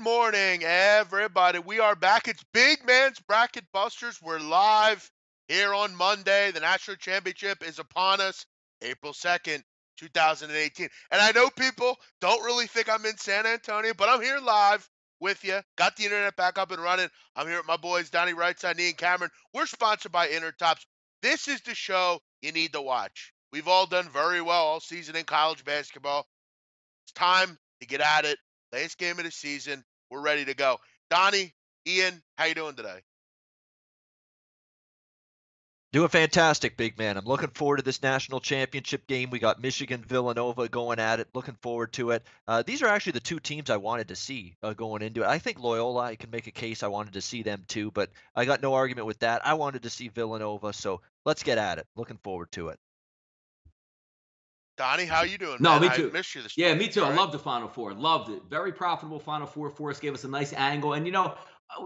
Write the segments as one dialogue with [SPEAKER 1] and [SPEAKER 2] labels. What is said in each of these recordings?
[SPEAKER 1] morning, everybody. We are back. It's Big Man's Bracket Busters. We're live here on Monday. The National Championship is upon us, April 2nd, 2018. And I know people don't really think I'm in San Antonio, but I'm here live with you. Got the internet back up and running. I'm here with my boys, Donnie Rightside and Ian Cameron. We're sponsored by Intertops. This is the show you need to watch. We've all done very well all season in college basketball. It's time to get at it. Last game of the season. We're ready to go. Donnie, Ian, how you doing today?
[SPEAKER 2] Doing fantastic, big man. I'm looking forward to this national championship game. We got Michigan, Villanova going at it. Looking forward to it. These are actually the two teams I wanted to see going into it. I think Loyola, I can make a case I wanted to see them too, but I got no argument with that. I wanted to see Villanova, so let's get at it. Looking forward to it.
[SPEAKER 1] Donnie, how you doing,
[SPEAKER 3] No,
[SPEAKER 1] man?
[SPEAKER 3] me too.
[SPEAKER 1] I missed you this
[SPEAKER 3] Yeah,
[SPEAKER 1] morning.
[SPEAKER 3] me too. I
[SPEAKER 1] All
[SPEAKER 3] love the Final Four. Loved it. Very profitable Final Four for us. Gave us a nice angle. And,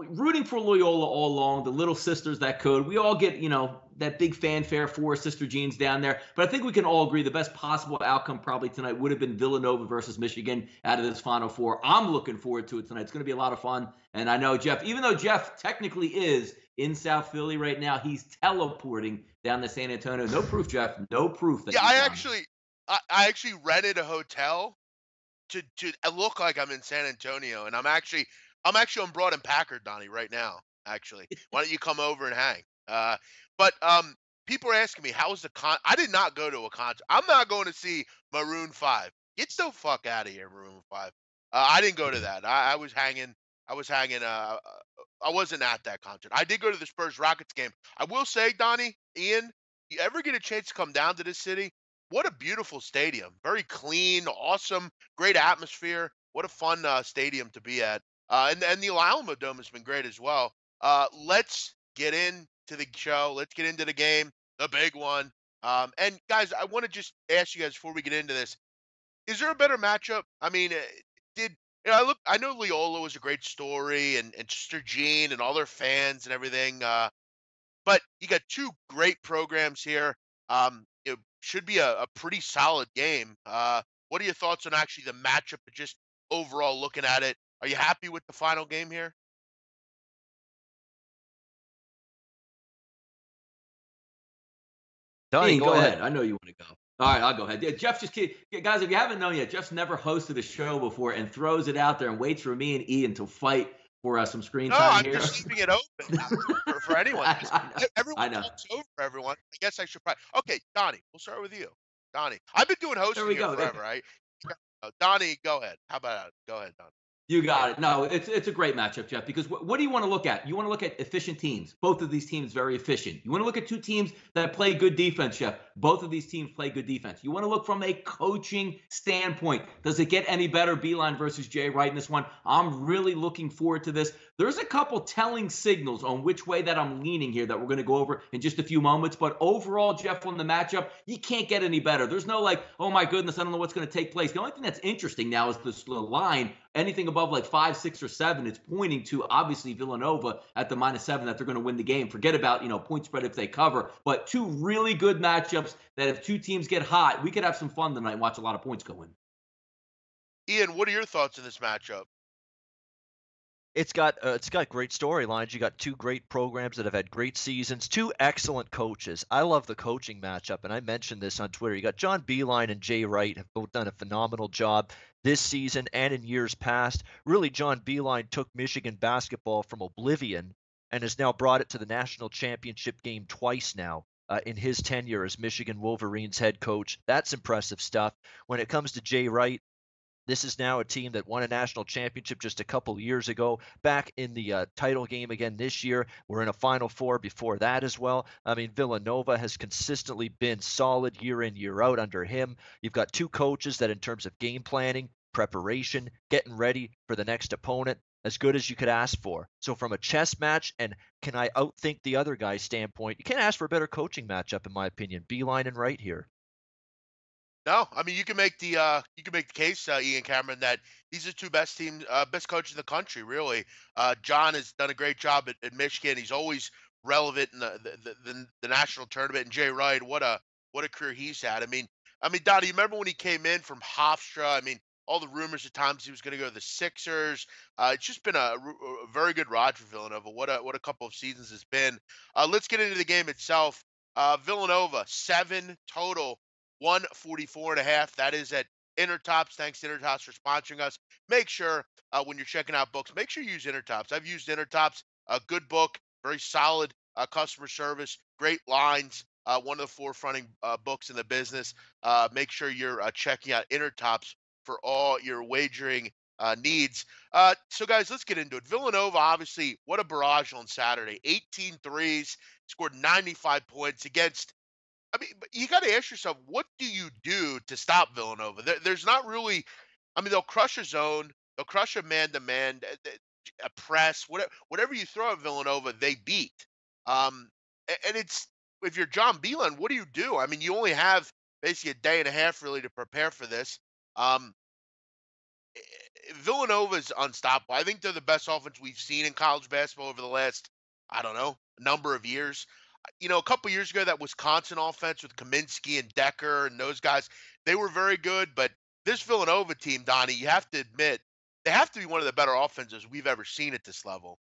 [SPEAKER 3] rooting for Loyola all along, the little sisters that could. We all get, that big fanfare for Sister Jean's down there. But I think we can all agree the best possible outcome probably tonight would have been Villanova versus Michigan out of this Final Four. I'm looking forward to it tonight. It's going to be a lot of fun. And I know Jeff, even though Jeff technically is in South Philly right now, he's teleporting down to San Antonio. No proof, Jeff. No proof.
[SPEAKER 1] Yeah, I actually rented a hotel to look like I'm in San Antonio, and I'm actually on Broad and Packard, Donnie, right now. Actually, why don't you come over and hang? But people are asking me how's the I did not go to a concert. I'm not going to see Maroon 5. Get the fuck out of here, Maroon 5. I didn't go to that. I was hanging. I wasn't at that concert. I did go to the Spurs Rockets game. I will say, Donnie, Ian, you ever get a chance to come down to this city? What a beautiful stadium. Very clean, awesome, great atmosphere. What a fun stadium to be at. And the Alamo Dome has been great as well. Let's get into the show. Let's get into the game, the big one. And, guys, I want to just ask you guys before we get into this, is there a better matchup? I mean, I know Loyola was a great story and Sister Jean and all their fans and everything. But you got two great programs here. It should be a pretty solid game. What are your thoughts on actually the matchup, but just overall looking at it? Are you happy with the final game here?
[SPEAKER 2] Donnie,
[SPEAKER 3] Ian, go ahead. I know you want to go. All right, I'll go ahead. Yeah, Jeff guys, if you haven't known yet, Jeff's never hosted a show before and throws it out there and waits for me and Ian to fight for some screen time here.
[SPEAKER 1] No, I'm just leaving it open for anyone. Everyone talks over everyone. I guess I should probably. Okay, Donnie, we'll start with you. Donnie, I've been doing hosting here forever, right? Donnie, go ahead. How about it? Go ahead, Donnie.
[SPEAKER 3] You got it. No, it's a great matchup, Jeff, because what do you want to look at? You want to look at efficient teams. Both of these teams very efficient. You want to look at two teams that play good defense, Jeff. Both of these teams play good defense. You want to look from a coaching standpoint. Does it get any better, Beeline versus Jay Wright in this one? I'm really looking forward to this. There's a couple telling signals on which way that I'm leaning here that we're going to go over in just a few moments. But overall, Jeff, on the matchup, you can't get any better. There's no like, oh my goodness, I don't know what's going to take place. The only thing that's interesting now is the line. Anything above like 5, 6, or 7, it's pointing to obviously Villanova at the -7 that they're going to win the game. Forget about, point spread if they cover. But two really good matchups that if two teams get hot, we could have some fun tonight and watch a lot of points go in.
[SPEAKER 1] Ian, what are your thoughts on this matchup?
[SPEAKER 2] It's got great storylines. You got two great programs that have had great seasons, two excellent coaches. I love the coaching matchup, and I mentioned this on Twitter. You got John Beeline and Jay Wright have both done a phenomenal job this season and in years past. Really, John Beeline took Michigan basketball from oblivion and has now brought it to the national championship game twice now in his tenure as Michigan Wolverines head coach. That's impressive stuff. When it comes to Jay Wright, this is now a team that won a national championship just a couple years ago, back in the title game again this year. We're in a Final Four before that as well. I mean, Villanova has consistently been solid year in, year out under him. You've got two coaches that in terms of game planning, preparation, getting ready for the next opponent, as good as you could ask for. So from a chess match and can I outthink the other guy's standpoint, you can't ask for a better coaching matchup, in my opinion. Beeline and Wright here.
[SPEAKER 1] No, I mean you can make the case, Ian Cameron, that these are two best coaches in the country. Really, John has done a great job at Michigan. He's always relevant in the national tournament. And Jay Wright, what a career he's had. I mean, Donnie, you remember when he came in from Hofstra? I mean, all the rumors at times he was going to go to the Sixers. It's just been a very good ride for Villanova. What a couple of seasons it's been. Let's get into the game itself. Villanova 7 total, 144.5. That is at Intertops. Thanks to Intertops for sponsoring us. Make sure when you're checking out books, make sure you use Intertops. I've used Intertops. A good book, very solid customer service, great lines. One of the forefronting books in the business. Make sure you're checking out Intertops for all your wagering needs. So, guys, let's get into it. Villanova, obviously, what a barrage on Saturday. 18 threes, scored 95 points against. I mean, but you got to ask yourself, what do you do to stop Villanova? There's not really. I mean, they'll crush a zone, they'll crush a man-to-man, a press, whatever you throw at Villanova, they beat. Um, and it's if you're John Beelan, what do you do? I mean, you only have basically a day and a half really to prepare for this. Um, Villanova's unstoppable. I think they're the best offense we've seen in college basketball over the last, I don't know, number of years. A couple years ago, that Wisconsin offense with Kaminsky and Decker and those guys, they were very good. But this Villanova team, Donnie, you have to admit, they have to be one of the better offenses we've ever seen at this level.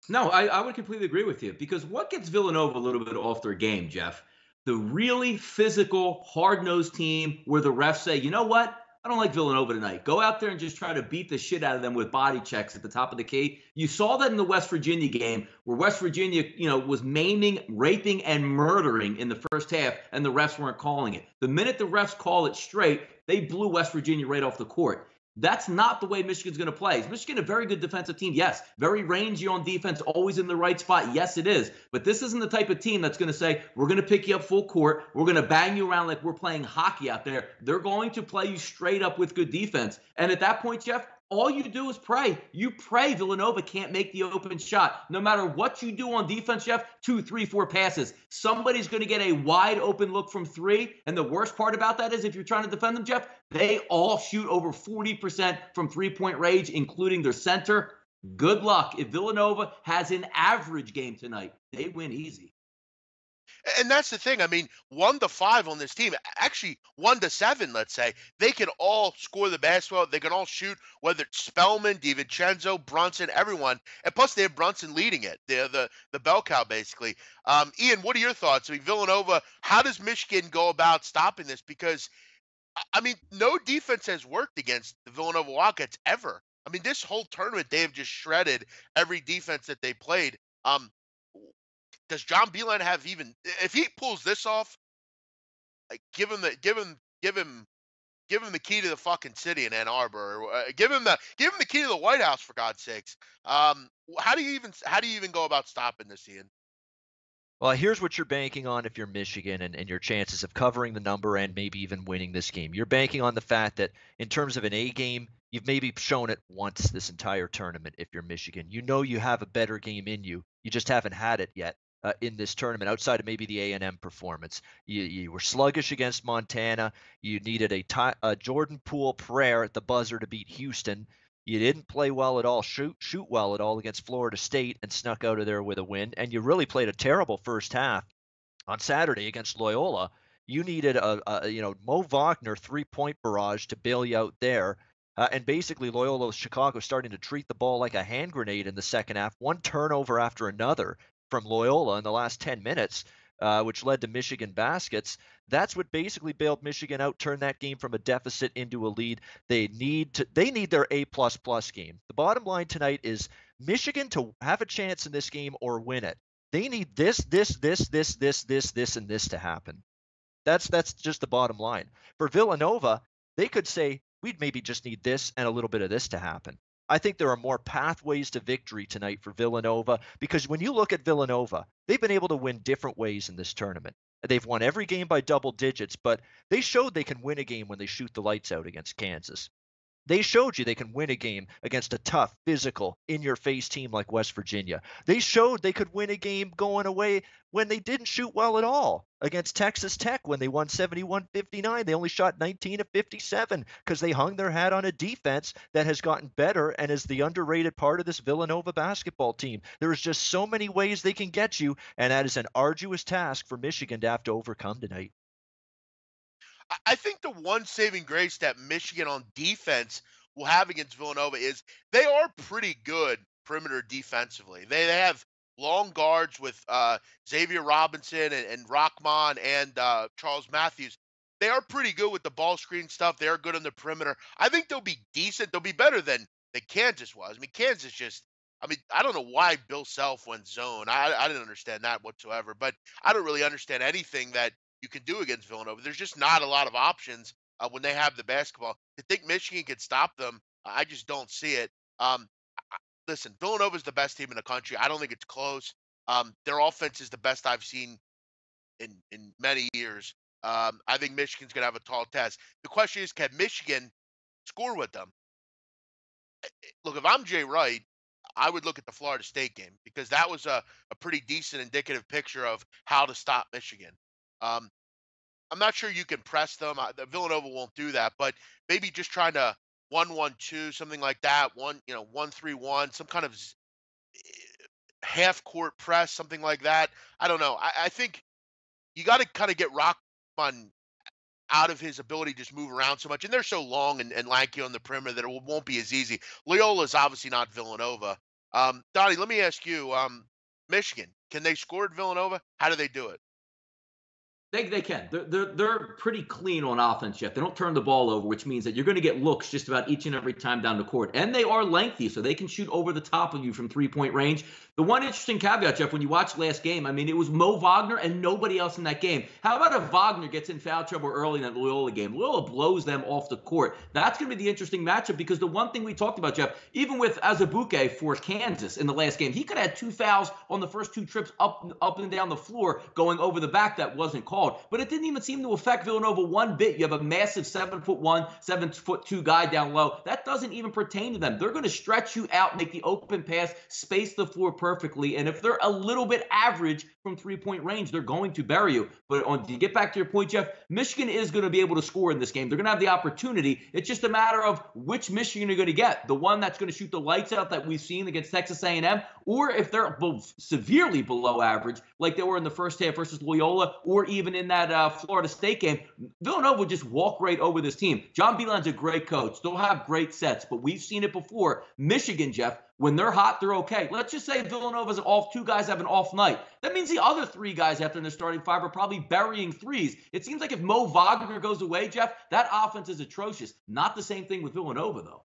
[SPEAKER 3] No, I would completely agree with you because what gets Villanova a little bit off their game, Jeff? The really physical, hard-nosed team where the refs say, you know what? I don't like Villanova tonight. Go out there and just try to beat the shit out of them with body checks at the top of the key. You saw that in the West Virginia game where West Virginia, was maiming, raping, and murdering in the first half, and the refs weren't calling it. The minute the refs call it straight, they blew West Virginia right off the court. That's not the way Michigan's going to play. Is Michigan a very good defensive team? Yes. Very rangy on defense, always in the right spot. Yes, it is. But this isn't the type of team that's going to say, we're going to pick you up full court. We're going to bang you around like we're playing hockey out there. They're going to play you straight up with good defense. And at that point, Jeff, all you do is pray. You pray Villanova can't make the open shot. No matter what you do on defense, Jeff, 2, 3, 4 passes. Somebody's going to get a wide open look from 3. And the worst part about that is if you're trying to defend them, Jeff, they all shoot over 40% from 3-point range, including their center. Good luck. If Villanova has an average game tonight, they win easy.
[SPEAKER 1] And that's the thing. I mean, 1-5 on this team, actually 1-7, let's say, they can all score the basketball. They can all shoot, whether it's Spellman, DiVincenzo, Brunson, everyone. And plus, they have Brunson leading it. They're the bell cow, basically. Ian, what are your thoughts? I mean, Villanova, how does Michigan go about stopping this? Because, I mean, no defense has worked against the Villanova Wildcats ever. I mean, this whole tournament, they have just shredded every defense that they played. Does John Beeline have even if he pulls this off? Like give him the key to the fucking city in Ann Arbor. Or, give him the key to the White House for God's sakes. How do you even go about stopping this, Ian?
[SPEAKER 2] Well, here's what you're banking on if you're Michigan and your chances of covering the number and maybe even winning this game. You're banking on the fact that in terms of an A game, you've maybe shown it once this entire tournament if you're Michigan. You know you have a better game in you. You just haven't had it yet. In this tournament, outside of maybe the A&M performance. You were sluggish against Montana. You needed a Jordan Poole prayer at the buzzer to beat Houston. You didn't play well at all, shoot well at all against Florida State and snuck out of there with a win. And you really played a terrible first half on Saturday against Loyola. You needed a Mo Wagner 3-point barrage to bail you out there. And basically, Loyola Chicago starting to treat the ball like a hand grenade in the second half, one turnover after another from Loyola in the last 10 minutes, which led to Michigan baskets. That's what basically bailed Michigan out, turned that game from a deficit into a lead. They need their A++ game. The bottom line tonight is Michigan to have a chance in this game or win it. They need this, and this to happen. That's just the bottom line. For Villanova, they could say, we'd maybe just need this and a little bit of this to happen. I think there are more pathways to victory tonight for Villanova because when you look at Villanova, they've been able to win different ways in this tournament. They've won every game by double digits, but they showed they can win a game when they shoot the lights out against Kansas. They showed you they can win a game against a tough, physical, in-your-face team like West Virginia. They showed they could win a game going away when they didn't shoot well at all against Texas Tech when they won 71-59. They only shot 19 of 57 because they hung their hat on a defense that has gotten better and is the underrated part of this Villanova basketball team. There is just so many ways they can get you, and that is an arduous task for Michigan to have to overcome tonight.
[SPEAKER 1] I think the one saving grace that Michigan on defense will have against Villanova is they are pretty good perimeter defensively. They have long guards with Xavier Robinson and Rockman and Charles Matthews. They are pretty good with the ball screen stuff. They are good on the perimeter. I think they'll be decent. They'll be better than Kansas was. I mean, Kansas just. I mean, I don't know why Bill Self went zone. I didn't understand that whatsoever. But I don't really understand anything that you can do against Villanova. There's just not a lot of options when they have the basketball. To think Michigan could stop them, I just don't see it. Listen, Villanova is the best team in the country. I don't think it's close. Their offense is the best I've seen in many years. I think Michigan's going to have a tall test. The question is, can Michigan score with them? Look, if I'm Jay Wright, I would look at the Florida State game because that was a pretty decent indicative picture of how to stop Michigan. Um, I'm not sure you can press them. The Villanova won't do that, but maybe just trying to 1-1-2, something like that. 1-3-1, some kind of half court press, something like that. I don't know. I think you got to kind of get Rockman out of his ability to just move around so much. And they're so long and lanky on the perimeter that it won't be as easy. Loyola's obviously not Villanova. Donnie, let me ask you, Michigan, can they score at Villanova? How do they do it?
[SPEAKER 3] They can. They're pretty clean on offense, Jeff. They don't turn the ball over, which means that you're going to get looks just about each and every time down the court. And they are lengthy, so they can shoot over the top of you from three-point range. The one interesting caveat, Jeff, when you watch last game, I mean, it was Mo Wagner and nobody else in that game. How about if Wagner gets in foul trouble early in that Loyola game? Loyola blows them off the court. That's going to be the interesting matchup because the one thing we talked about, Jeff, even with Azubuike for Kansas in the last game, he could have had 2 fouls on the first 2 trips up and down the floor going over the back that wasn't called. But it didn't even seem to affect Villanova one bit. You have a massive 7'1", 7'2" guy down low. That doesn't even pertain to them. They're going to stretch you out, make the open pass, space the floor perfectly. And if they're a little bit average from three-point range, they're going to bury you. But to get back to your point, Jeff, Michigan is going to be able to score in this game. They're going to have the opportunity. It's just a matter of which Michigan you're going to get. The one that's going to shoot the lights out that we've seen against Texas A&M, or if they're severely below average, like they were in the first half versus Loyola, or even in that Florida State game, Villanova would just walk right over this team. John Beilein's a great coach. They'll have great sets, but we've seen it before. Michigan, Jeff, when they're hot, they're okay. Let's just say Villanova's off, 2 guys have an off night. That means the other 3 guys after their starting 5 are probably burying threes. It seems like if Mo Wagner goes away, Jeff, that offense is atrocious. Not the same thing with Villanova, though.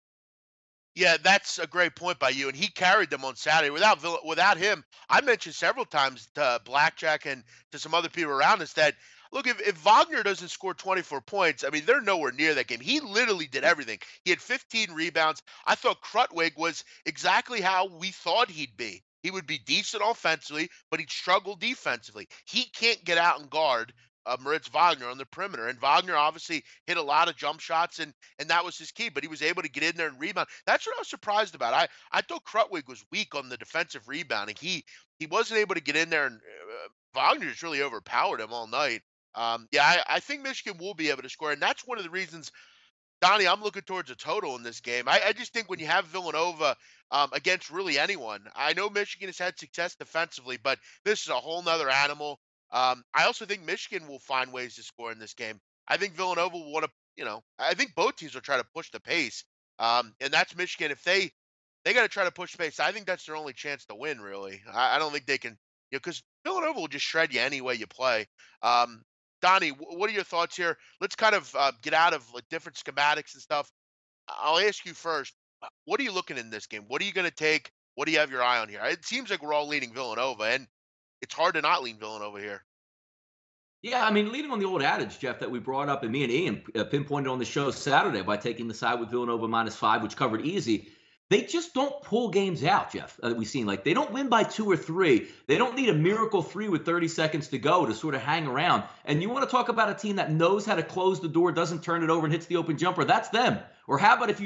[SPEAKER 1] Yeah, that's a great point by you, and he carried them on Saturday. Without him, I mentioned several times to Blackjack and to some other people around us that, look, if Wagner doesn't score 24 points, I mean, they're nowhere near that game. He literally did everything. He had 15 rebounds. I thought Krutwig was exactly how we thought he'd be. He would be decent offensively, but he'd struggle defensively. He can't get out and guard Moritz Wagner on the perimeter. And Wagner obviously hit a lot of jump shots, and that was his key. But he was able to get in there and rebound. That's what I was surprised about. I thought Krutwig was weak on the defensive rebounding. He wasn't able to get in there, and Wagner just really overpowered him all night. I think Michigan will be able to score, and that's one of the reasons, Donnie, I'm looking towards a total in this game. I just think when you have Villanova against really anyone, I know Michigan has had success defensively, but this is a whole nother animal. I also think Michigan will find ways to score in this game. I think Villanova will want to, I think both teams will try to push the pace. And that's Michigan. If they got to try to push the pace, I think that's their only chance to win, really. I don't think they can, because Villanova will just shred you any way you play. Donnie, what are your thoughts here? Let's kind of get out of different schematics and stuff. I'll ask you first. What are you looking in this game? What are you going to take? What do you have your eye on here? It seems like we're all leaning Villanova, and it's hard to not lean Villanova here.
[SPEAKER 3] Yeah, I mean, leading on the old adage, Jeff, that we brought up, and me and Ian pinpointed on the show Saturday by taking the side with Villanova -5, which covered easy. They just don't pull games out, Jeff, that we've seen. Like, they don't win by 2 or 3. They don't need a miracle 3 with 30 seconds to go to sort of hang around. And you want to talk about a team that knows how to close the door, doesn't turn it over, and hits the open jumper. That's them. Or how about if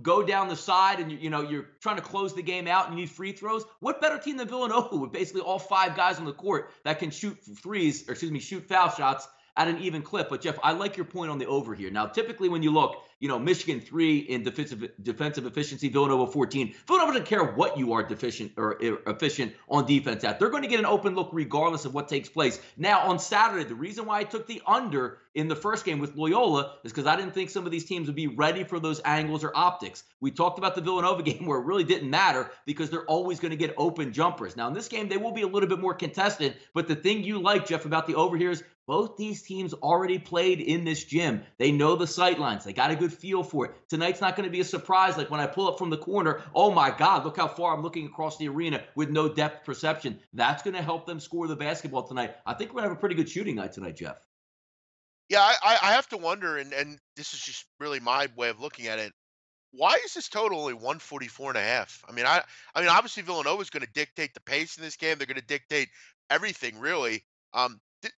[SPEAKER 3] go down the side and you're trying to close the game out and you need free throws? What better team than Villanova with basically all 5 guys on the court that can shoot foul shots at an even clip? But Jeff, I like your point on the over here. Now, typically when you look, Michigan 3 in defensive efficiency, Villanova 14. Villanova doesn't care what you are deficient or efficient on defense at. They're going to get an open look regardless of what takes place. Now, on Saturday, the reason why I took the under in the first game with Loyola is because I didn't think some of these teams would be ready for those angles or optics. We talked about the Villanova game where it really didn't matter because they're always going to get open jumpers. Now, in this game, they will be a little bit more contested, but the thing you like, Jeff, about the over here is both these teams already played in this gym. They know the sight lines. They got a good feel for it. Tonight's not going to be a surprise like when I pull up from the corner, oh my God, look how far I'm looking across the arena with no depth perception. That's going to help them score the basketball tonight. I think we're going to have a pretty good shooting night tonight, Jeff.
[SPEAKER 1] Yeah, I have to wonder, and this is just really my way of looking at it. Why is this total only 144.5? I mean, obviously Villanova is going to dictate the pace in this game. They're going to dictate everything, really.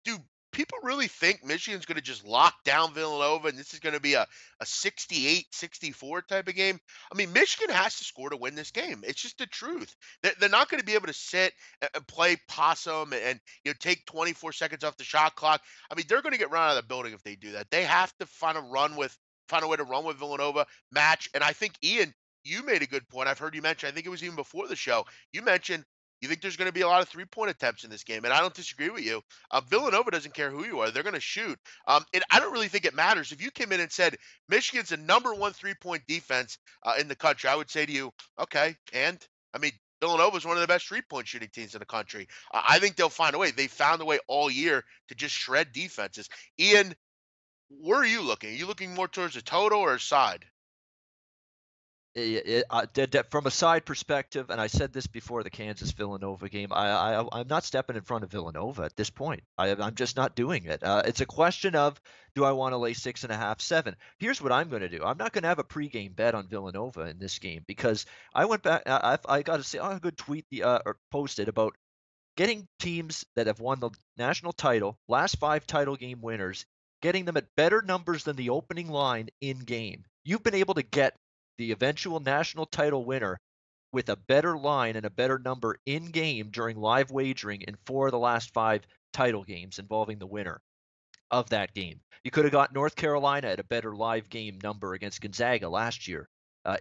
[SPEAKER 1] Do people really think Michigan's going to just lock down Villanova and this is going to be a 68-64 type of game? I mean, Michigan has to score to win this game. It's just the truth. They're not going to be able to sit and play possum and take 24 seconds off the shot clock. I mean, they're going to get run out of the building if they do that. They have to find a way to run with Villanova, match. And I think, Ian, you made a good point. I've heard you mention, I think it was even before the show, you mentioned you think there's going to be a lot of three-point attempts in this game, and I don't disagree with you. Villanova doesn't care who you are. They're going to shoot. And I don't really think it matters. If you came in and said Michigan's the number one three-point defense in the country, I would say to you, okay, and I mean, Villanova is one of the best three-point shooting teams in the country. I think they'll find a way. They found a way all year to just shred defenses. Ian, where are you looking? Are you looking more towards a total or a side?
[SPEAKER 2] From a side perspective, and I said this before the Kansas Villanova game, I'm not stepping in front of Villanova at this point. I'm just not doing it. It's a question of, do I want to lay 6.5, 7? Here's what I'm going to do. I'm not going to have a pregame bet on Villanova in this game because I went back. I got to say, a good tweet or posted about getting teams that have won the national title, last 5 title game winners, getting them at better numbers than the opening line in game. You've been able to get the eventual national title winner with a better line and a better number in game during live wagering in 4 of the last 5 title games involving the winner of that game. You could have got North Carolina at a better live game number against Gonzaga last year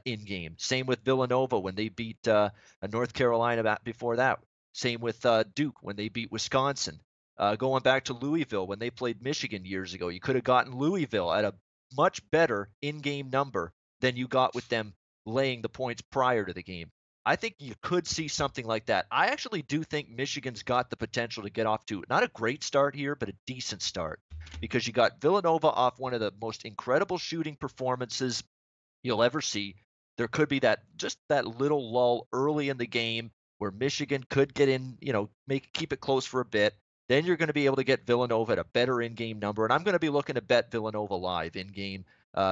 [SPEAKER 2] in game. Same with Villanova when they beat North Carolina before that. Same with Duke when they beat Wisconsin. Going back to Louisville when they played Michigan years ago, you could have gotten Louisville at a much better in-game number than you got with them laying the points prior to the game. I think you could see something like that. I actually do think Michigan's got the potential to get off to not a great start here, but a decent start because you got Villanova off one of the most incredible shooting performances you'll ever see. There could be that little lull early in the game where Michigan could get in, keep it close for a bit. Then you're going to be able to get Villanova at a better in-game number, and I'm going to be looking to bet Villanova live in-game.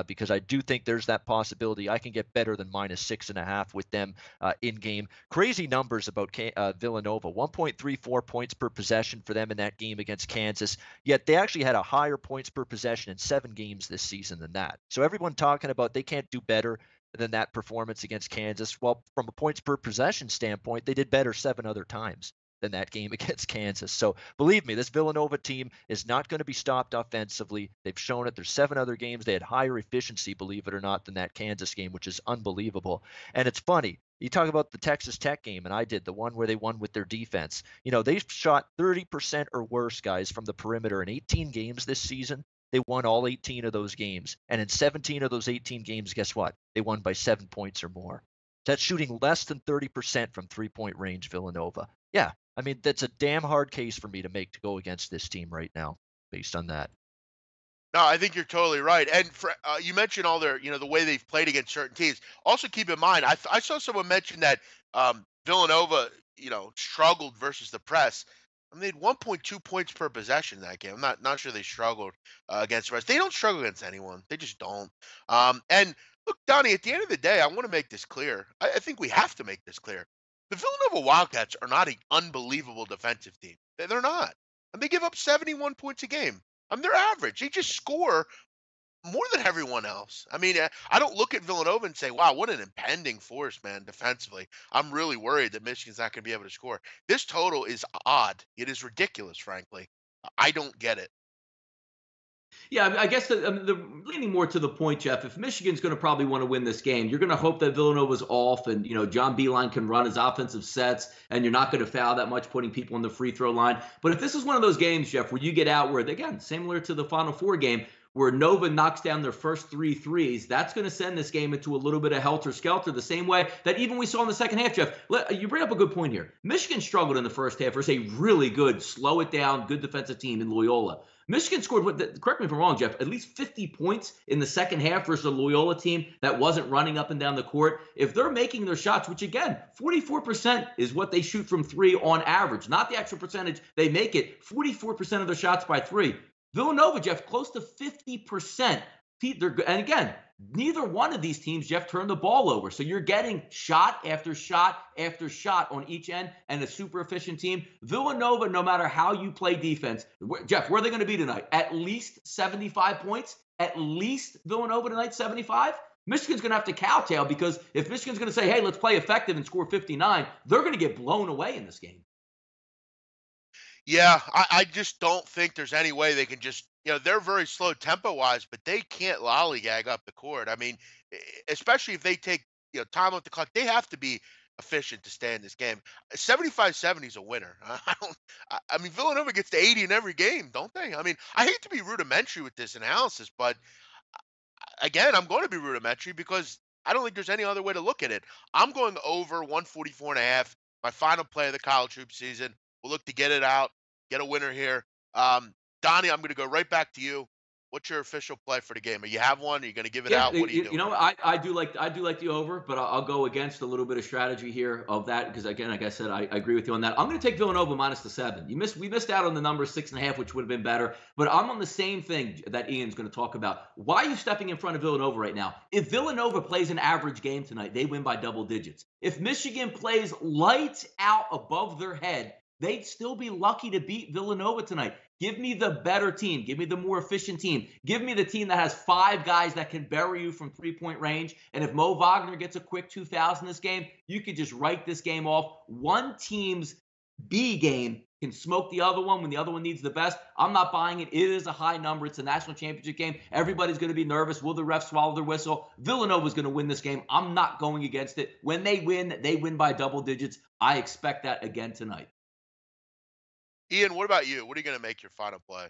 [SPEAKER 2] Because I do think there's that possibility. I can get better than -6.5 with them in game. Crazy numbers about Villanova. 1.34 points per possession for them in that game against Kansas. Yet they actually had a higher points per possession in 7 games this season than that. So everyone talking about they can't do better than that performance against Kansas. Well, from a points per possession standpoint, they did better 7 other times than that game against Kansas. So believe me, this Villanova team is not going to be stopped offensively. They've shown it. There's 7 other games they had higher efficiency, believe it or not, than that Kansas game, which is unbelievable. And it's funny. You talk about the Texas Tech game, and I did, the one where they won with their defense. They've shot 30% or worse, guys, from the perimeter in 18 games this season. They won all 18 of those games. And in 17 of those 18 games, guess what? They won by 7 points or more. That's shooting less than 30% from three-point range, Villanova. Yeah, I mean, that's a damn hard case for me to make to go against this team right now based on that.
[SPEAKER 1] No, I think you're totally right. And you mentioned all their, the way they've played against certain teams. Also, keep in mind, I saw someone mention that Villanova, struggled versus the press. I mean, they had 1.2 points per possession in that game. I'm not sure they struggled against the press. They don't struggle against anyone. They just don't. And look, Donnie, at the end of the day, I want to make this clear. I think we have to make this clear. The Villanova Wildcats are not an unbelievable defensive team. They're not. And they give up 71 points a game. They're average. They just score more than everyone else. I mean, I don't look at Villanova and say, wow, what an impending force, man, defensively. I'm really worried that Michigan's not going to be able to score. This total is odd. It is ridiculous, frankly. I don't get it.
[SPEAKER 3] Yeah, I guess the leaning more to the point, Jeff. If Michigan's going to probably want to win this game, you're going to hope that Villanova's off, and John Beilein can run his offensive sets, and you're not going to foul that much, putting people on the free throw line. But if this is one of those games, Jeff, where you get out where, again, similar to the Final Four game, where Nova knocks down their first 3 threes, that's going to send this game into a little bit of helter-skelter, the same way that even we saw in the second half, Jeff. You bring up a good point here. Michigan struggled in the first half versus a really good, slow it down, good defensive team in Loyola. Michigan scored, correct me if I'm wrong, Jeff, at least 50 points in the second half versus a Loyola team that wasn't running up and down the court. If they're making their shots, which again, 44% is what they shoot from 3 on average, not the actual percentage they make it, 44% of their shots by 3. Villanova, Jeff, close to 50%. And again, neither one of these teams, Jeff, turned the ball over. So you're getting shot after shot after shot on each end, and a super efficient team. Villanova, no matter how you play defense, Jeff, where are they going to be tonight? At least 75 points? At least Villanova tonight, 75? Michigan's going to have to cowtail, because if Michigan's going to say, hey, let's play effective and score 59, they're going to get blown away in this game.
[SPEAKER 1] Yeah, I just don't think there's any way they can just, they're very slow tempo-wise, but they can't lollygag up the court. I mean, especially if they take, time off the clock, they have to be efficient to stay in this game. 75-70 is a winner. I mean, Villanova gets to 80 in every game, don't they? I mean, I hate to be rudimentary with this analysis, but again, I'm going to be rudimentary because I don't think there's any other way to look at it. I'm going over 144.5, my final play of the college hoop season. We'll look to get it out, get a winner here. Donnie, I'm going to go right back to you. What's your official play for the game? You have one? Are you going to give it out? What are you doing?
[SPEAKER 3] I do like the over, but I'll go against a little bit of strategy here of that, because again, like I said, I agree with you on that. I'm going to take Villanova minus the 7. We missed out on the number 6.5, which would have been better. But I'm on the same thing that Ian's going to talk about. Why are you stepping in front of Villanova right now? If Villanova plays an average game tonight, they win by double digits. If Michigan plays lights out above their head, they'd still be lucky to beat Villanova tonight. Give me the better team. Give me the more efficient team. Give me the team that has 5 guys that can bury you from 3-point range. And if Mo Wagner gets a quick 2,000 this game, you could just write this game off. One team's B game can smoke the other one when the other one needs the best. I'm not buying it. It is a high number. It's a national championship game. Everybody's going to be nervous. Will the refs swallow their whistle? Villanova's going to win this game. I'm not going against it. When they win by double digits. I expect that again tonight.
[SPEAKER 1] Ian, what about you? What are you going to make your final play?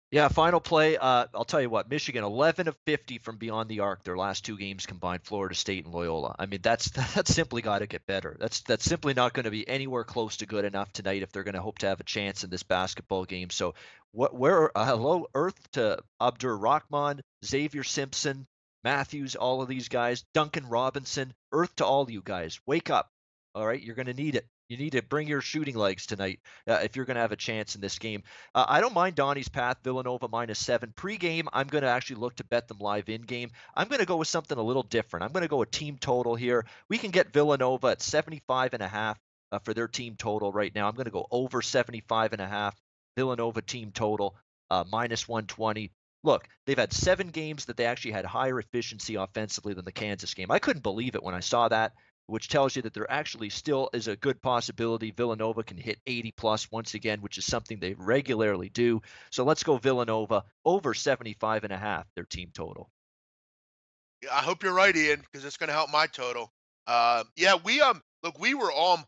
[SPEAKER 2] Yeah, final play. I'll tell you what, Michigan 11 of 50 from beyond the arc. Their last 2 games combined, Florida State and Loyola. I mean, that's simply got to get better. That's simply not going to be anywhere close to good enough tonight if they're going to hope to have a chance in this basketball game. So, hello Earth to Abdur Rahman, Xavier Simpson, Matthews, all of these guys, Duncan Robinson. Earth to all you guys. Wake up. All right, you're going to need it. You need to bring your shooting legs tonight if you're going to have a chance in this game. I don't mind Donnie's path, Villanova minus 7. Pre-game, I'm going to actually look to bet them live in-game. I'm going to go with something a little different. I'm going to go with team total here. We can get Villanova at 75.5 for their team total right now. I'm going to go over 75.5. Villanova team total minus 120. Look, they've had 7 games that they actually had higher efficiency offensively than the Kansas game. I couldn't believe it when I saw that, which tells you that there actually still is a good possibility Villanova can hit 80+ once again, which is something they regularly do. So let's go Villanova over 75.5, their team total.
[SPEAKER 1] Yeah, I hope you're right, Ian, because it's going to help my total. We were on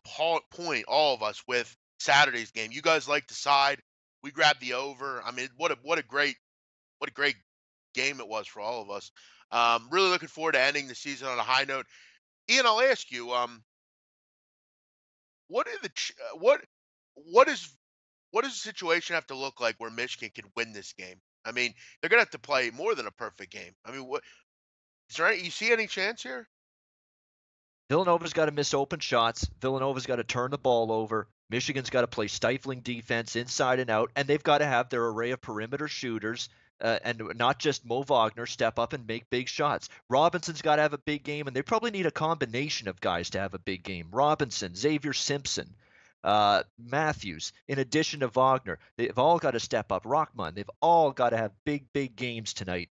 [SPEAKER 1] point, all of us, with Saturday's game. You guys like the side. We grabbed the over. I mean, what a great game it was for all of us. Really looking forward to ending the season on a high note. Ian, I'll ask you, what does the situation have to look like where Michigan can win this game? I mean, they're gonna have to play more than a perfect game. I mean, you see any chance here?
[SPEAKER 2] Villanova's got to miss open shots. Villanova's got to turn the ball over. Michigan's got to play stifling defense inside and out, and they've got to have their array of perimeter shooters. And not just Mo Wagner step up and make big shots. Robinson's got to have a big game, and they probably need a combination of guys to have a big game. Robinson, Xavier Simpson, Matthews, in addition to Wagner. They've all got to step up. Rahman, they've all got to have big games tonight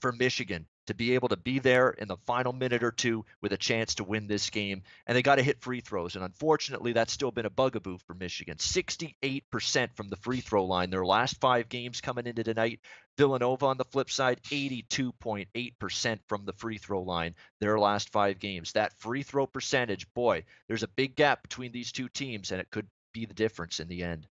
[SPEAKER 2] for Michigan to be able to be there in the final minute or two with a chance to win this game. And they got to hit free throws. And unfortunately, that's still been a bugaboo for Michigan. 68% from the free throw line. Their last 5 games coming into tonight. Villanova on the flip side, 82.8% from the free throw line their last 5 games. That free throw percentage, boy, there's a big gap between these two teams, and it could be the difference in the end.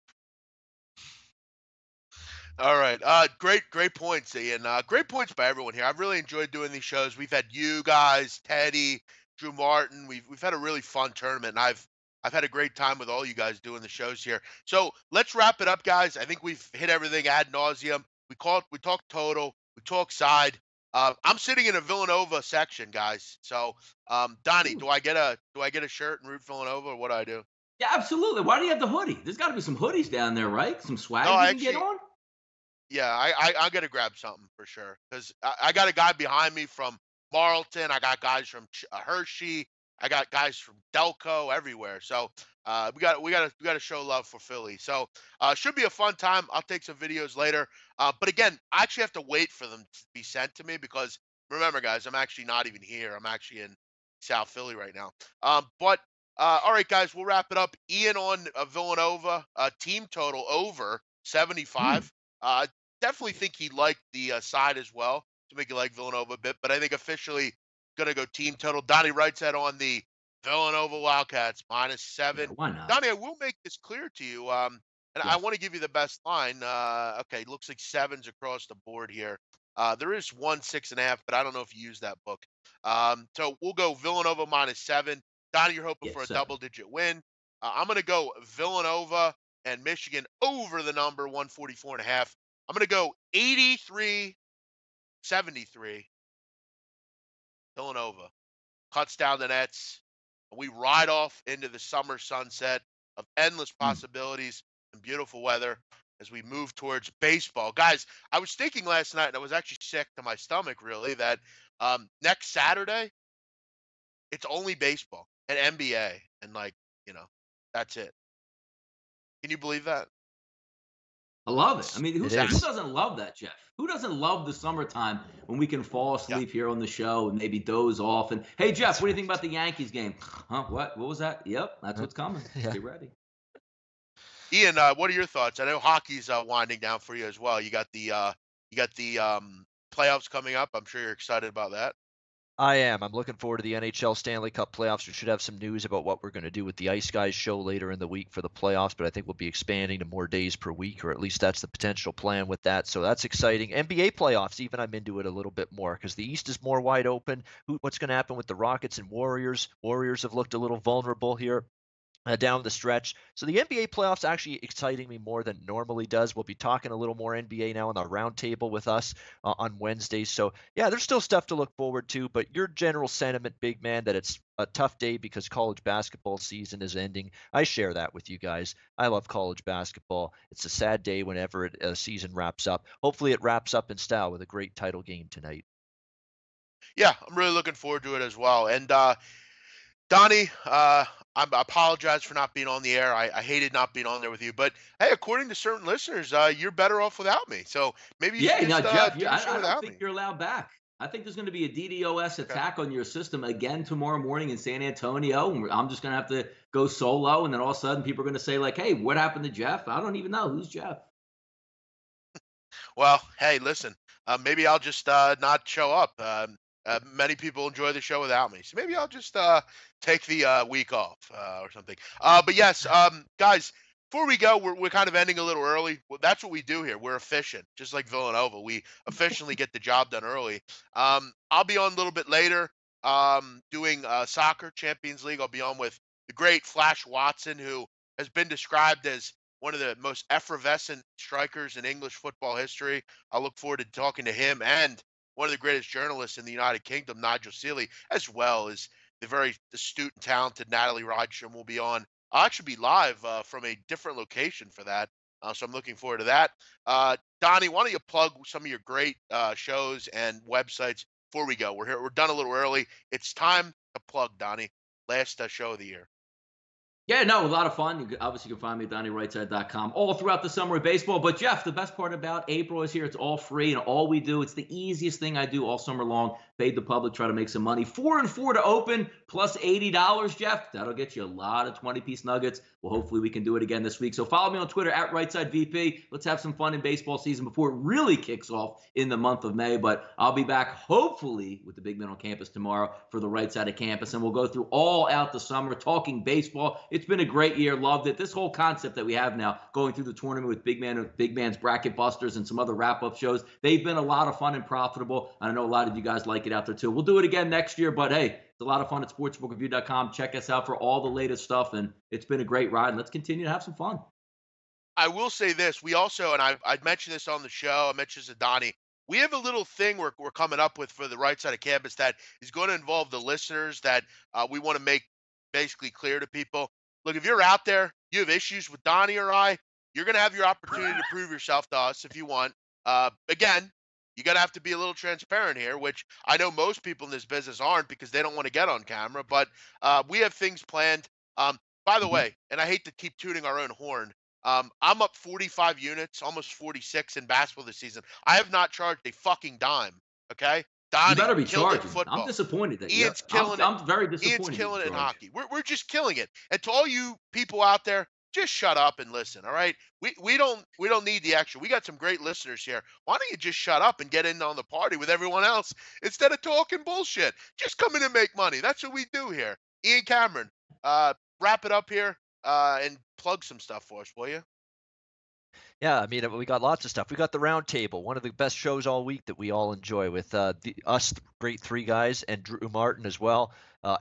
[SPEAKER 1] All right. Great points, Ian. Great points by everyone here. I've really enjoyed doing these shows. We've had you guys, Teddy, Drew Martin. We've had a really fun tournament, and I've had a great time with all you guys doing the shows here. So let's wrap it up, guys. I think we've hit everything ad nauseum. We talked total, we talked side. I'm sitting in a Villanova section, guys. So, Donnie, do I get a shirt and root Villanova, or what do I do?
[SPEAKER 3] Yeah, absolutely. Why do you have the hoodie? There's got to be some hoodies down there, right? Some swag
[SPEAKER 1] No,
[SPEAKER 3] you
[SPEAKER 1] I
[SPEAKER 3] can get
[SPEAKER 1] actually,
[SPEAKER 3] on.
[SPEAKER 1] yeah, I gotta grab something for sure because I got a guy behind me from Marlton. I got guys from Hershey. I got guys from Delco everywhere. So we got to show love for Philly. So should be a fun time. I'll take some videos later. But again, I actually have to wait for them to be sent to me because remember, guys, I'm actually not even here. I'm actually in South Philly right now. But all right, guys, we'll wrap it up. Ian on Villanova team total over 75. Uh, Definitely think he liked the side as well to make it like Villanova a bit, but I think officially gonna go team total. Donnie Rightside on the Villanova Wildcats
[SPEAKER 3] Yeah,
[SPEAKER 1] -7.
[SPEAKER 3] why not?
[SPEAKER 1] Donnie, I will make this clear to you, and I
[SPEAKER 3] Yes.
[SPEAKER 1] want to give you the best line. Okay, looks like sevens across the board here. There is one 6.5, but I don't know if you use that book. So we'll go Villanova -7. Donnie, you're hoping
[SPEAKER 3] Yeah,
[SPEAKER 1] for a
[SPEAKER 3] 7.
[SPEAKER 1] double-digit win. I'm gonna go Villanova and Michigan over the number 144.5. I'm going to go 83-73. Villanova cuts down the nets. And we ride off into the summer sunset of endless possibilities and beautiful weather as we move towards baseball. Guys, I was thinking last night, and I was actually sick to my stomach, really, that next Saturday, it's only baseball and NBA. And, you know, that's it. Can you believe that?
[SPEAKER 3] I love it. I mean,
[SPEAKER 2] It
[SPEAKER 3] who
[SPEAKER 2] is.
[SPEAKER 3] doesn't love that, Jeff? Who doesn't love the summertime when we can fall
[SPEAKER 1] Yeah.
[SPEAKER 3] asleep here on the show and maybe doze off? And hey, Jeff, what do you think about the Yankees game? Huh? What? What was that? Yep, that's what's coming.
[SPEAKER 2] Yeah.
[SPEAKER 3] Get ready.
[SPEAKER 1] Ian, what are your thoughts? I know hockey's winding down for you as well. You got the playoffs coming up. I'm sure you're excited about that.
[SPEAKER 2] I am. I'm looking forward to the NHL Stanley Cup playoffs. We should have some news about what we're going to do with the Ice Guys show later in the week for the playoffs, but I think we'll be expanding to more days per week, or at least that's the potential plan with that. So that's exciting. NBA playoffs, even I'm into it a little bit more because the East is more wide open. What's going to happen with the Rockets and Warriors? Warriors have looked a little vulnerable here. Down the stretch. So the NBA playoffs actually exciting me more than it normally does. We'll be talking a little more NBA now on the roundtable with us on Wednesdays. So yeah, there's still stuff to look forward to, but your general sentiment, big man, that it's a tough day because college basketball season is ending. I share that with you guys. I love college basketball. It's a sad day whenever a season wraps up. Hopefully it wraps up in style with a great title game tonight.
[SPEAKER 1] Yeah, I'm really looking forward to it as well. And Donnie, I apologize for not being on the air. I hated not being on there with you, but hey, according to certain listeners, you're better off without me. So maybe you
[SPEAKER 3] Yeah,
[SPEAKER 1] should
[SPEAKER 3] now
[SPEAKER 1] just
[SPEAKER 3] Jeff,
[SPEAKER 1] do the show
[SPEAKER 3] I don't
[SPEAKER 1] without
[SPEAKER 3] think
[SPEAKER 1] me.
[SPEAKER 3] you're allowed back. I think there's going to be a DDoS
[SPEAKER 1] Okay.
[SPEAKER 3] attack on your system again tomorrow morning in San Antonio. And I'm just going to have to go solo. And then all of a sudden, people are going to say, like, hey, what happened to Jeff? I don't even know. Who's Jeff?
[SPEAKER 1] Well, hey, listen, maybe I'll just not show up. Many people enjoy the show without me, so maybe I'll just take the week off or something. But yes, guys, before we go, we're kind of ending a little early. Well, that's what we do here. We're efficient, just like Villanova. We efficiently get the job done early. I'll be on a little bit later doing soccer Champions League. I'll be on with the great Flash Watson, who has been described as one of the most effervescent strikers in English football history. I look forward to talking to him and one of the greatest journalists in the United Kingdom, Nigel Seeley, as well as the very astute and talented Natalie Rodstrom will be on. I'll actually be live from a different location for that. So I'm looking forward to that. Donnie, why don't you plug some of your great shows and websites before we go? We're here. We're done a little early. It's time to plug, Donnie. Last show of the year.
[SPEAKER 3] Yeah, no, a lot of fun. Obviously, you can find me at DonnieRightside.com all throughout the summer of baseball. But Jeff, the best part about April is here. It's all free, and all we do, it's the easiest thing I do all summer long. Fade the public, try to make some money. 4 and 4 to open, plus $80, Jeff. That'll get you a lot of 20-piece nuggets. Well, hopefully we can do it again this week. So follow me on Twitter at RightsideVP. Let's have some fun in baseball season before it really kicks off in the month of May. But I'll be back hopefully with the big man on campus tomorrow for the right side of campus, and we'll go through all out the summer talking baseball. It's been a great year. Loved it. This whole concept that we have now, going through the tournament with Big Man's Bracket Busters and some other wrap-up shows, they've been a lot of fun and profitable. And I know a lot of you guys like it out there too. We'll do it again next year, but hey, it's a lot of fun at sportsbookreview.com. Check us out for all the latest stuff, and it's been a great ride. And let's continue to have some fun.
[SPEAKER 1] I will say this: we also, and I'd mentioned this on the show. I mentioned this to Donnie. We have a little thing we're coming up with for the right side of campus that is going to involve the listeners that we want to make basically clear to people. Look, if you're out there, you have issues with Donnie or I, you're going to have your opportunity to prove yourself to us if you want. Again, you got to have to be a little transparent here, which I know most people in this business aren't because they don't want to get on camera. But we have things planned. By the way, and I hate to keep tooting our own horn, I'm up 45 units, almost 46 in basketball this season. I have not charged a fucking dime. Okay, Donnie,
[SPEAKER 3] You better be
[SPEAKER 1] killed it in
[SPEAKER 3] charging.
[SPEAKER 1] football.
[SPEAKER 3] I'm disappointed that
[SPEAKER 1] Ian's killing it.
[SPEAKER 3] I'm very disappointed.
[SPEAKER 1] Ian's killing
[SPEAKER 3] that
[SPEAKER 1] it
[SPEAKER 3] you
[SPEAKER 1] in
[SPEAKER 3] charge.
[SPEAKER 1] hockey. We're just killing it. And to all you people out there, just shut up and listen. All right, we don't need the extra. We got some great listeners here. Why don't you just shut up and get in on the party with everyone else instead of talking bullshit? Just come in and make money. That's what we do here. Ian Cameron, wrap it up here and plug some stuff for us, will you?
[SPEAKER 2] Yeah, I mean, we got lots of stuff. We got the round table, one of the best shows all week that we all enjoy with us great three guys and Drew Martin as well.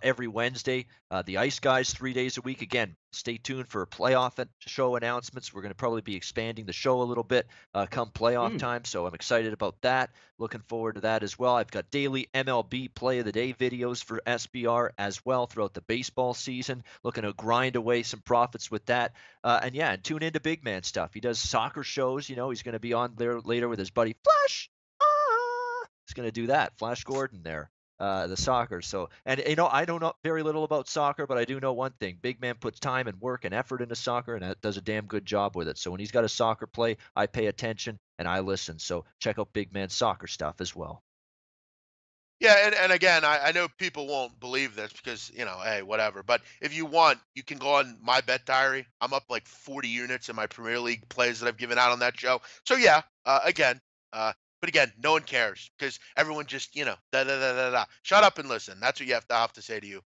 [SPEAKER 2] Every Wednesday, the Ice Guys 3 days a week. Again, stay tuned for playoff show announcements. We're going to probably be expanding the show a little bit come playoff time, so I'm excited about that. Looking forward to that as well. I've got daily MLB Play of the Day videos for SBR as well throughout the baseball season. Looking to grind away some profits with that. And yeah, and tune into Big Man stuff. He does soccer shows. You know, he's going to be on there later with his buddy Flash. He's going to do that. Flash Gordon there. The soccer. So, and you know, I don't know very little about soccer, but I do know one thing: Big Man puts time and work and effort into soccer, and does a damn good job with it. So when he's got a soccer play, I pay attention and I listen. So check out Big Man soccer stuff as well.
[SPEAKER 1] Yeah, and again, I know people won't believe this because, you know, hey, whatever. But if you want, you can go on my bet diary. I'm up like 40 units in my Premier League plays that I've given out on that show. So yeah, but again, no one cares because everyone just, you know, da da da da da. Shut up and listen. That's what you have to say to you.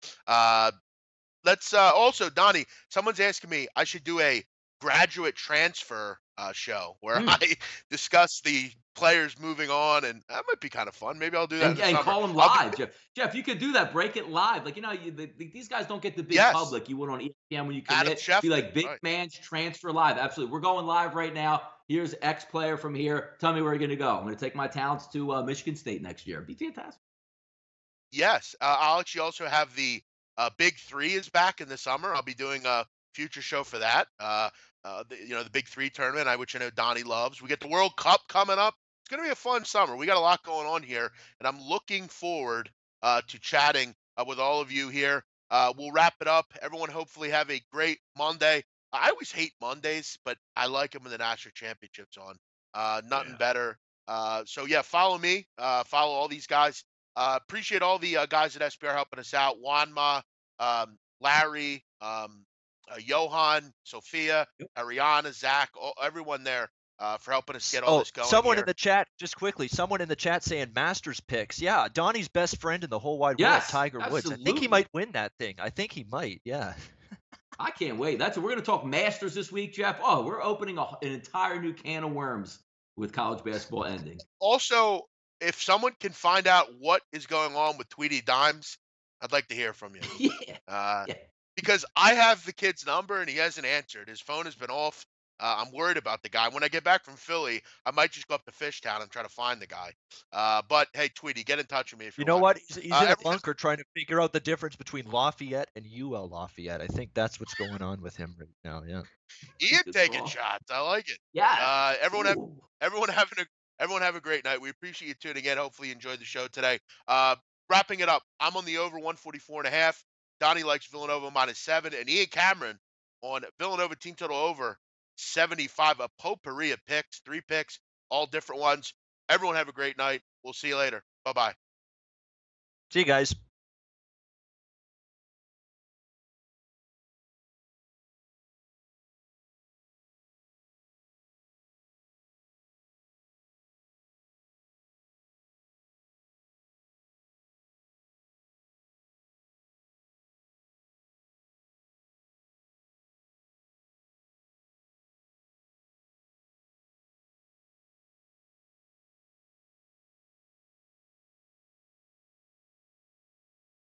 [SPEAKER 1] Let's also, Donnie, someone's asking me I should do a graduate transfer show where I discuss the players moving on, and that might be kind of fun. Maybe I'll do that.
[SPEAKER 3] And call them live, Jeff. Jeff, you could do that. Break it live. Like, you know, these guys don't get the big public. You went on ESPN when you commit. Be like Big Man's Transfer Live. Absolutely. We're going live right now. Here's X player from here. Tell me where you're going to go. I'm going to take my talents to Michigan State next year. It'd be fantastic.
[SPEAKER 1] Yes. I'll actually also have the Big Three is back in the summer. I'll be doing a future show for that. The Big Three tournament, which I know Donnie loves. We get the World Cup coming up. It's going to be a fun summer. We got a lot going on here, and I'm looking forward to chatting with all of you here. We'll wrap it up. Everyone hopefully have a great Monday. I always hate Mondays, but I like them when the national championship's on. Nothing better. So yeah, follow me. Follow all these guys. Appreciate all the guys at SPR helping us out. Juanma, Larry, Johan, Sophia, Ariana, Zach, everyone there for helping us get all this going.
[SPEAKER 2] Someone
[SPEAKER 1] here.
[SPEAKER 2] in the chat, just quickly, someone in the chat saying Masters picks. Yeah, Donnie's best friend in the whole wide world, Tiger Woods. I think he might win that thing. I think he might. Yeah.
[SPEAKER 3] I can't wait. We're going to talk Masters this week, Jeff. Oh, we're opening an entire new can of worms with college basketball ending.
[SPEAKER 1] Also, if someone can find out what is going on with Tweety Dimes, I'd like to hear from you.
[SPEAKER 3] Yeah.
[SPEAKER 1] Because I have the kid's number and he hasn't answered. His phone has been off. I'm worried about the guy. When I get back from Philly, I might just go up to Fishtown and try to find the guy. But hey, Tweety, get in touch with me if you
[SPEAKER 2] know
[SPEAKER 1] want.
[SPEAKER 2] what? He's in a bunker trying to figure out the difference between Lafayette and UL Lafayette. I think that's what's going on with him right now. Yeah.
[SPEAKER 1] Ian taking shots. I like it.
[SPEAKER 3] Yeah.
[SPEAKER 1] Everyone have a great night. We appreciate you tuning in. Hopefully you enjoyed the show today. Wrapping it up. I'm on the over 144.5. Donnie likes Villanova -7, and Ian Cameron on Villanova team total over 75. A potpourri of picks, 3 picks, all different ones. Everyone have a great night. We'll see you later. Bye-bye.
[SPEAKER 2] See you guys.